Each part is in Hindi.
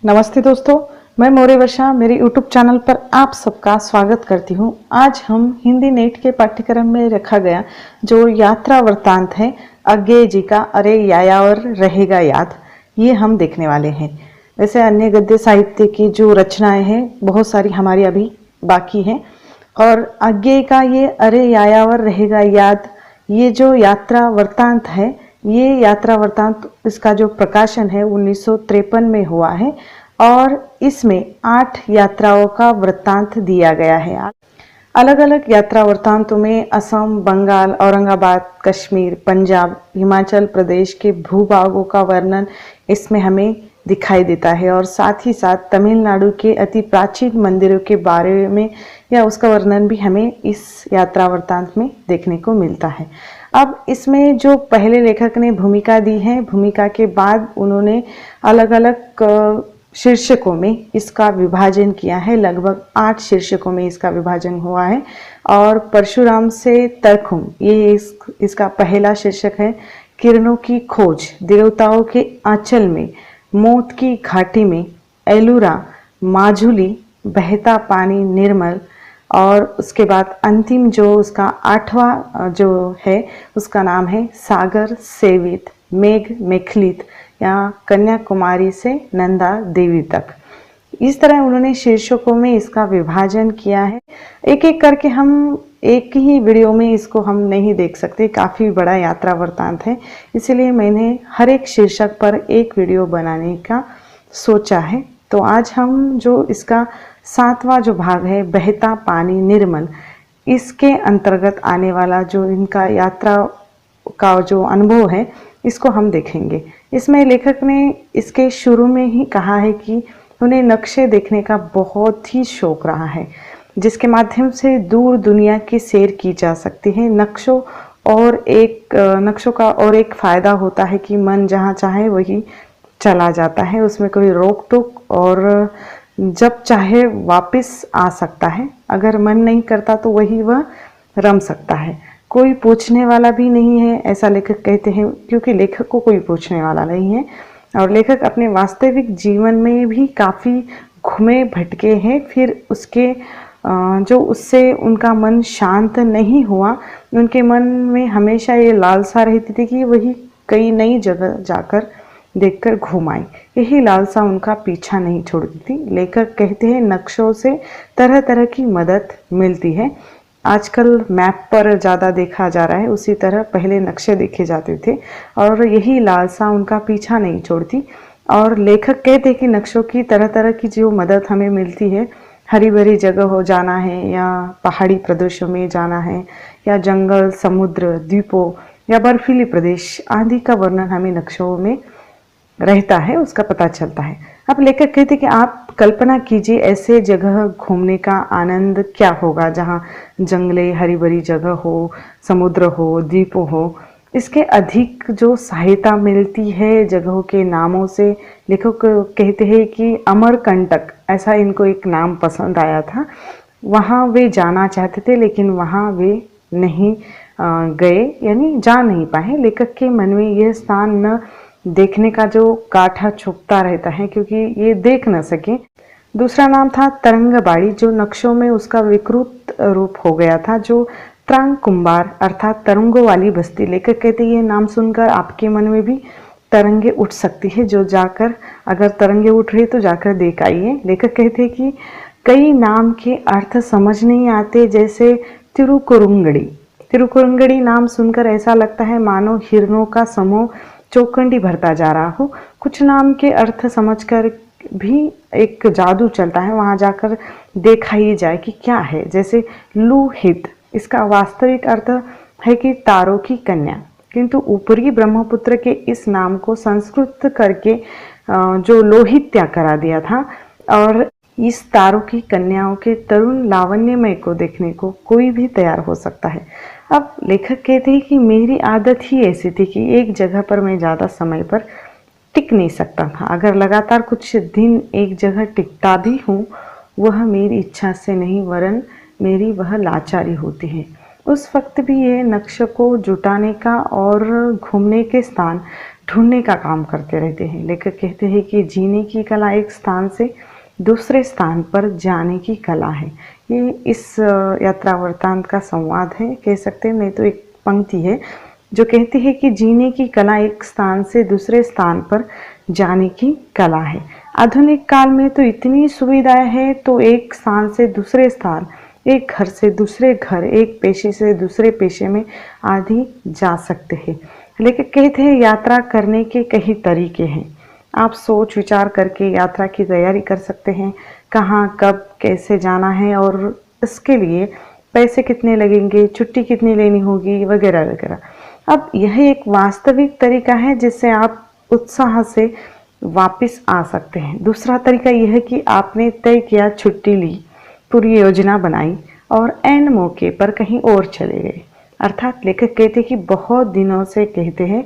नमस्ते दोस्तों, मैं मौर्य वर्षा मेरे YouTube चैनल पर आप सबका स्वागत करती हूँ। आज हम हिंदी नेट के पाठ्यक्रम में रखा गया जो यात्रा वृत्तांत है अज्ञेय जी का अरे यायावर रहेगा याद, ये हम देखने वाले हैं। वैसे अन्य गद्य साहित्य की जो रचनाएं हैं बहुत सारी हमारी अभी बाकी हैं और अज्ञेय का ये अरे यायावर रहेगा याद, ये जो यात्रा वृत्तांत है, ये यात्रा वृत्तांत इसका जो प्रकाशन है 1953 में हुआ है और इसमें 8 यात्राओं का वृत्तांत दिया गया है। अलग अलग यात्रा वृत्तांतों में असम, बंगाल, औरंगाबाद, कश्मीर, पंजाब, हिमाचल प्रदेश के भूभागों का वर्णन इसमें हमें दिखाई देता है और साथ ही साथ तमिलनाडु के अति प्राचीन मंदिरों के बारे में या उसका वर्णन भी हमें इस यात्रा वृत्तांत में देखने को मिलता है। अब इसमें जो पहले लेखक ने भूमिका दी है, भूमिका के बाद उन्होंने अलग अलग शीर्षकों में इसका विभाजन किया है। लगभग 8 शीर्षकों में इसका विभाजन हुआ है और परशुराम से तरखुम ये इसका पहला शीर्षक है। किरणों की खोज, देवताओं के आंचल में, मौत की घाटी में, एलुरा, माजुली, बहता पानी निर्मल और उसके बाद अंतिम जो उसका 8वां जो है उसका नाम है सागर सेवित मेघ मेखलित या कन्याकुमारी से नंदा देवी तक। इस तरह उन्होंने शीर्षकों में इसका विभाजन किया है। एक एक करके हम एक ही वीडियो में इसको हम नहीं देख सकते, काफ़ी बड़ा यात्रा वृत्तांत है, इसलिए मैंने हर एक शीर्षक पर एक वीडियो बनाने का सोचा है। तो आज हम जो इसका 7वां जो भाग है बहता पानी निर्मल, इसके अंतर्गत आने वाला जो इनका यात्रा का जो अनुभव है इसको हम देखेंगे। इसमें लेखक ने इसके शुरू में ही कहा है कि उन्हें नक्शे देखने का बहुत ही शौक रहा है जिसके माध्यम से दूर दुनिया की सैर की जा सकती है। नक्शों का और एक फ़ायदा होता है कि मन जहाँ चाहे वही चला जाता है, उसमें कोई रोक टोक और जब चाहे वापस आ सकता है। अगर मन नहीं करता तो वही वह रम सकता है, कोई पूछने वाला भी नहीं है, ऐसा लेखक कहते हैं, क्योंकि लेखक को कोई पूछने वाला नहीं है और लेखक अपने वास्तविक जीवन में भी काफ़ी घूमे भटके हैं। फिर उसके जो उससे उनका मन शांत नहीं हुआ, उनके मन में हमेशा ये लालसा रहती थी कि वही कई नई जगह जाकर देखकर घूम आए। यही लालसा उनका पीछा नहीं छोड़ती थी। लेखक कहते हैं नक्शों से तरह तरह की मदद मिलती है। आजकल मैप पर ज़्यादा देखा जा रहा है, उसी तरह पहले नक्शे देखे जाते थे और यही लालसा उनका पीछा नहीं छोड़ती। और लेखक कहते हैं कि नक्शों की तरह तरह की जो मदद हमें मिलती है, हरी भरी जगह हो जाना है या पहाड़ी प्रदेशों में जाना है या जंगल, समुद्र, द्वीपों या बर्फीली प्रदेश आदि का वर्णन हमें नक्शों में रहता है, उसका पता चलता है। अब लेखक कहते हैं कि आप कल्पना कीजिए ऐसे जगह घूमने का आनंद क्या होगा जहाँ जंगले, हरी भरी जगह हो, समुद्र हो, द्वीप हो। इसके अधिक जो सहायता मिलती है जगहों के नामों से। लेखक कहते हैं कि अमरकंटक, ऐसा इनको एक नाम पसंद आया था, वहाँ वे जाना चाहते थे लेकिन वहाँ वे नहीं गए, यानी जा नहीं पाए। लेखक के मन में यह स्थान न देखने का जो काठा छुपता रहता है क्योंकि ये देख न सके। दूसरा नाम था तरंगबाड़ी, जो नक्शों में उसका विकृत रूप हो गया था, जो त्रांग कुंभार अर्थात तरंगों वाली बस्ती। लेखक कहते हैं ये नाम सुनकर आपके मन में भी तरंगे उठ सकती है, जो जाकर अगर तरंगे उठ रही तो जाकर देख आइए। लेखक कहते हैं कि कई नाम के अर्थ समझ नहीं आते, जैसे तिरुकुरुंगड़ी। तिरुकुरुंगड़ी नाम सुनकर ऐसा लगता है मानो हिरणों का समूह चौखंडी भरता जा रहा हो। कुछ नाम के अर्थ समझकर भी एक जादू चलता है, वहाँ जाकर देखा ही जाए कि क्या है। जैसे लूहित, इसका वास्तविक अर्थ है कि तारों की कन्या, किंतु ऊपरी ब्रह्मपुत्र के इस नाम को संस्कृत करके जो लोहित्या करा दिया था और इस तारों की कन्याओं के तरुण लावण्यमय को देखने को कोई भी तैयार हो सकता है। अब लेखक कहते हैं कि मेरी आदत ही ऐसी थी कि एक जगह पर मैं ज़्यादा समय पर टिक नहीं सकता था। अगर लगातार कुछ दिन एक जगह टिकता भी हूँ, वह मेरी इच्छा से नहीं वरन मेरी वह लाचारी होती है। उस वक्त भी ये नक्श को जुटाने का और घूमने के स्थान ढूंढने का काम करते रहते हैं। लेखक कहते हैं कि जीने की कला एक स्थान से दूसरे स्थान पर जाने की कला है। ये इस यात्रा वृत्तांत का संवाद है, कह सकते हैं, नहीं तो एक पंक्ति है जो कहती है कि जीने की कला एक स्थान से दूसरे स्थान पर जाने की कला है। आधुनिक काल में तो इतनी सुविधाएं हैं, तो एक स्थान से दूसरे स्थान, एक घर से दूसरे घर, एक पेशे से दूसरे पेशे में आदि जा सकते हैं। लेकिन कहते हैं यात्रा करने के कई तरीके हैं। आप सोच विचार करके यात्रा की तैयारी कर सकते हैं, कहाँ कब कैसे जाना है और इसके लिए पैसे कितने लगेंगे, छुट्टी कितनी लेनी होगी, वगैरह वगैरह। अब यह एक वास्तविक तरीका है जिससे आप उत्साह से वापस आ सकते हैं। दूसरा तरीका यह है कि आपने तय किया, छुट्टी ली, पूरी योजना बनाई और ऐन मौके पर कहीं और चले गए। अर्थात लेखक कहते हैं कि बहुत दिनों से कहते हैं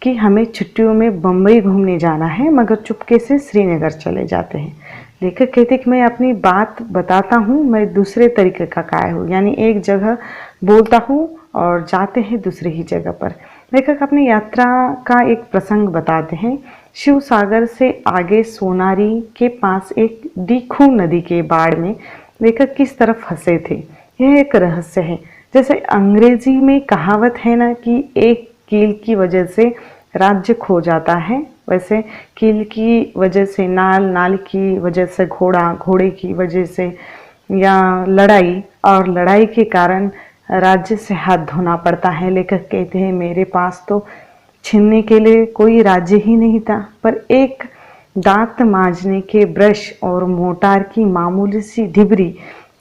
कि हमें छुट्टियों में बम्बई घूमने जाना है, मगर चुपके से श्रीनगर चले जाते हैं। लेखक कहते हैं कि मैं अपनी बात बताता हूँ, मैं दूसरे तरीके का काय हूँ, यानी एक जगह बोलता हूँ और जाते हैं दूसरी ही जगह पर। लेखक अपनी यात्रा का एक प्रसंग बताते हैं। शिव सागर से आगे सोनारी के पास एक डीखू नदी के बाढ़ में लेखक किस तरफ फंसे थे, यह एक रहस्य है। जैसे अंग्रेजी में कहावत है ना कि एक कील की वजह से राज्य खो जाता है, वैसे कील की वजह से नाल, नाल की वजह से घोड़ा, घोड़े की वजह से या लड़ाई, और लड़ाई के कारण राज्य से हाथ धोना पड़ता है। लेखक कहते हैं मेरे पास तो छीनने के लिए कोई राज्य ही नहीं था, पर एक दांत मांजने के ब्रश और मोटार की मामूली सी डिबरी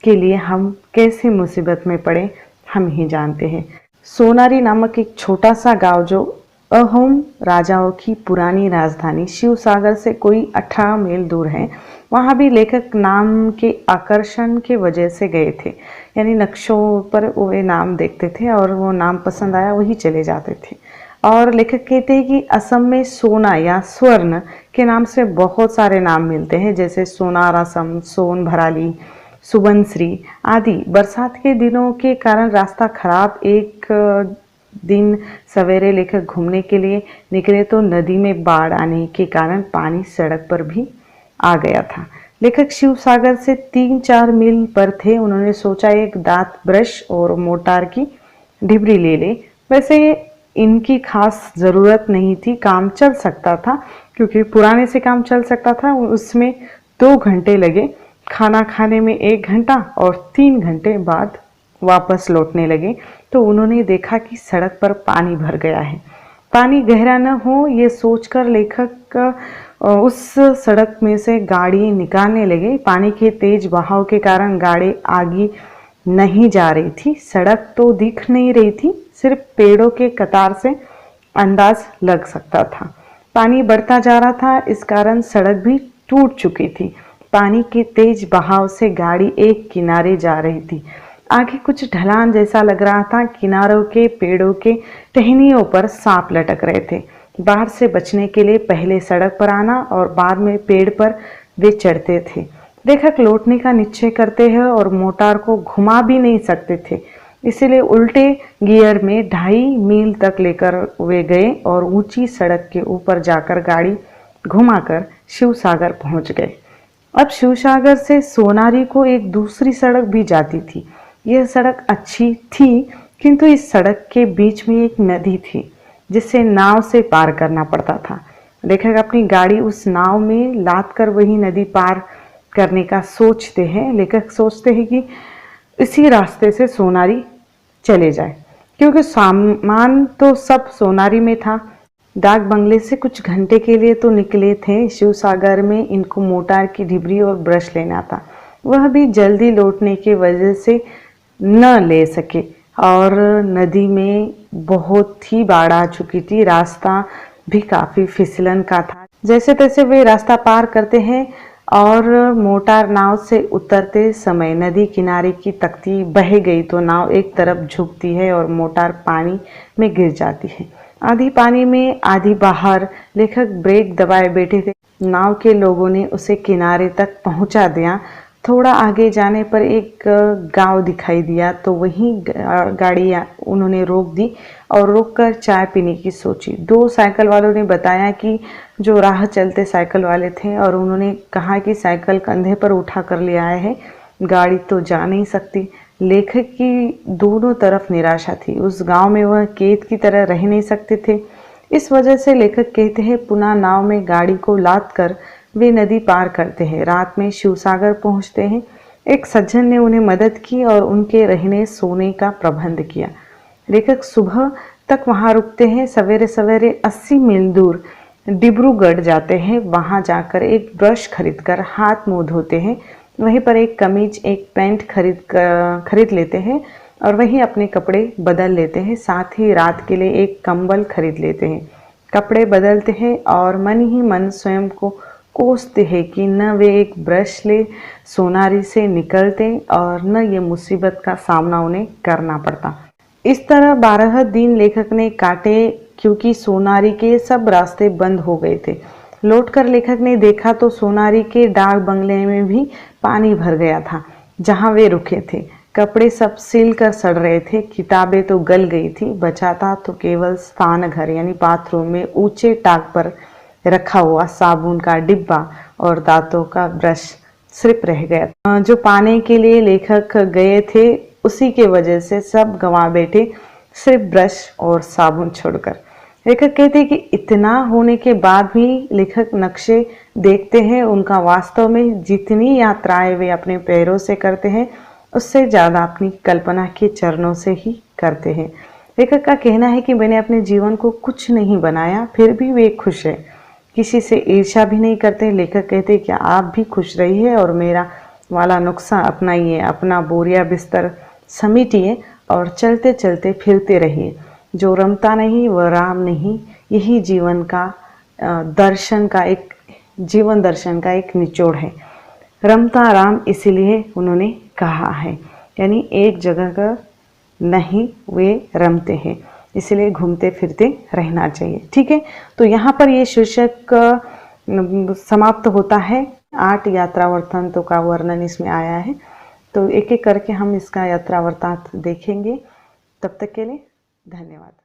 के लिए हम कैसे मुसीबत में पड़े हम ही जानते हैं। सोनारी नामक एक छोटा सा गांव जो अहोम राजाओं की पुरानी राजधानी शिवसागर से कोई 18 मील दूर है, वहाँ भी लेखक नाम के आकर्षण के वजह से गए थे। यानी नक्शों पर वो नाम देखते थे और वो नाम पसंद आया वही चले जाते थे। और लेखक कहते हैं कि असम में सोना या स्वर्ण के नाम से बहुत सारे नाम मिलते हैं, जैसे सोनार असम, सोन भराली, सुबनश्री आदि। बरसात के दिनों के कारण रास्ता खराब, एक दिन सवेरे लेखक घूमने के लिए निकले तो नदी में बाढ़ आने के कारण पानी सड़क पर भी आ गया था। लेखक शिवसागर से 3-4 मील पर थे। उन्होंने सोचा एक दांत ब्रश और मोटार की डिबरी ले ले। वैसे इनकी खास ज़रूरत नहीं थी, काम चल सकता था, क्योंकि पुराने से काम चल सकता था। उसमें 2 घंटे लगे, खाना खाने में 1 घंटा और 3 घंटे बाद वापस लौटने लगे तो उन्होंने देखा कि सड़क पर पानी भर गया है। पानी गहरा न हो ये सोचकर लेखक उस सड़क में से गाड़ी निकालने लगे। पानी के तेज बहाव के कारण गाड़ी आगे नहीं जा रही थी। सड़क तो दिख नहीं रही थी, सिर्फ पेड़ों के कतार से अंदाज लग सकता था। पानी बढ़ता जा रहा था, इस कारण सड़क भी टूट चुकी थी। पानी के तेज बहाव से गाड़ी एक किनारे जा रही थी। आगे कुछ ढलान जैसा लग रहा था। किनारों के पेड़ों के टहनियों पर सांप लटक रहे थे। बाढ़ से बचने के लिए पहले सड़क पर आना और बाद में पेड़ पर वे चढ़ते थे। लेखक लौटने का निश्चय करते हैं और मोटार को घुमा भी नहीं सकते थे, इसलिए उल्टे गियर में 2.5 मील तक लेकर वे गए और ऊंची सड़क के ऊपर जाकर गाड़ी घुमाकर शिवसागर पहुंच गए। अब शिवसागर से सोनारी को एक दूसरी सड़क भी जाती थी। यह सड़क अच्छी थी, किंतु इस सड़क के बीच में एक नदी थी जिसे नाव से पार करना पड़ता था। लेखक अपनी गाड़ी उस नाव में लाद कर वही नदी पार करने का सोचते हैं। लेखक सोचते हैं कि इसी रास्ते से सोनारी चले जाए, क्योंकि सामान तो सब सोनारी में था। डाक बंगले से कुछ घंटे के लिए तो निकले थे। शिवसागर में इनको मोटार की डिबरी और ब्रश लेना था, वह भी जल्दी लौटने की वजह से न ले सके और नदी में बहुत ही बाढ़ आ चुकी थी। रास्ता भी काफ़ी फिसलन का था। जैसे तैसे वे रास्ता पार करते हैं और मोटार नाव से उतरते समय नदी किनारे की तख्ती बह गई तो नाव एक तरफ झुकती है और मोटार पानी में गिर जाती है। आधी पानी में आधी बाहर। लेखक ब्रेक दबाए बैठे थे। नाव के लोगों ने उसे किनारे तक पहुंचा दिया। थोड़ा आगे जाने पर एक गांव दिखाई दिया, तो वहीं गाड़ी उन्होंने रोक दी और रोककर चाय पीने की सोची। दो साइकिल वालों ने बताया कि जो राह चलते साइकिल वाले थे, और उन्होंने कहा कि साइकिल कंधे पर उठा कर ले आए हैं, गाड़ी तो जा नहीं सकती। लेखक की दोनों तरफ निराशा थी। उस गांव में वह कैद की तरह रह नहीं सकते थे। इस वजह से लेखक कहते हैं, पुनः नाव में गाड़ी को लाद कर वे नदी पार करते हैं। रात में शिवसागर पहुंचते हैं। एक सज्जन ने उन्हें मदद की और उनके रहने सोने का प्रबंध किया। लेखक सुबह तक वहां रुकते हैं। सवेरे सवेरे 80 मील दूर डिब्रूगढ़ जाते हैं। वहां जाकर एक ब्रश खरीदकर हाथ मुंह धोते हैं। वहीं पर एक कमीज, एक पैंट खरीद लेते हैं और वहीं अपने कपड़े बदल लेते हैं। साथ ही रात के लिए एक कंबल खरीद लेते हैं। कपड़े बदलते हैं और मन ही मन स्वयं को कोसते हैं कि न वे एक ब्रश ले सोनारी से निकलते और न ये मुसीबत का सामना उन्हें करना पड़ता। इस तरह 12 दिन लेखक ने काटे, क्योंकि सोनारी के सब रास्ते बंद हो गए थे। लौटकर लेखक ने देखा तो सोनारी के डाक बंगले में भी पानी भर गया था, जहां वे रुके थे। कपड़े सब सिल कर सड़ रहे थे। किताबें तो गल गई थी। बचा था तो केवल स्थान घर यानी बाथरूम में ऊंचे टाक पर रखा हुआ साबुन का डिब्बा और दांतों का ब्रश सिर्फ रह गया। जो पाने के लिए लेखक गए थे, उसी के वजह से सब गंवा बैठे, सिर्फ ब्रश और साबुन छोड़कर। लेखक कहते हैं कि इतना होने के बाद भी लेखक नक्शे देखते हैं। उनका वास्तव में जितनी यात्राएं वे अपने पैरों से करते हैं, उससे ज़्यादा अपनी कल्पना के चरणों से ही करते हैं। लेखक का कहना है कि मैंने अपने जीवन को कुछ नहीं बनाया, फिर भी वे खुश है। किसी से ईर्ष्या भी नहीं करते। लेखक कहते हैं कि आप भी खुश रहिए और मेरा वाला नुस्खा अपनाइए। अपना बोरिया बिस्तर समेटिए और चलते चलते फिरते रहिए। जो रमता नहीं वह राम नहीं। यही जीवन दर्शन का एक निचोड़ है। रमता राम, इसीलिए उन्होंने कहा है, यानी एक जगह का नहीं, वे रमते हैं, इसलिए घूमते फिरते रहना चाहिए। ठीक है, तो यहाँ पर ये शीर्षक समाप्त होता है। 8 यात्रा वृत्तांतों का वर्णन इसमें आया है। तो एक एक करके हम इसका यात्रा वृत्तांत देखेंगे। तब तक के लिए धन्यवाद।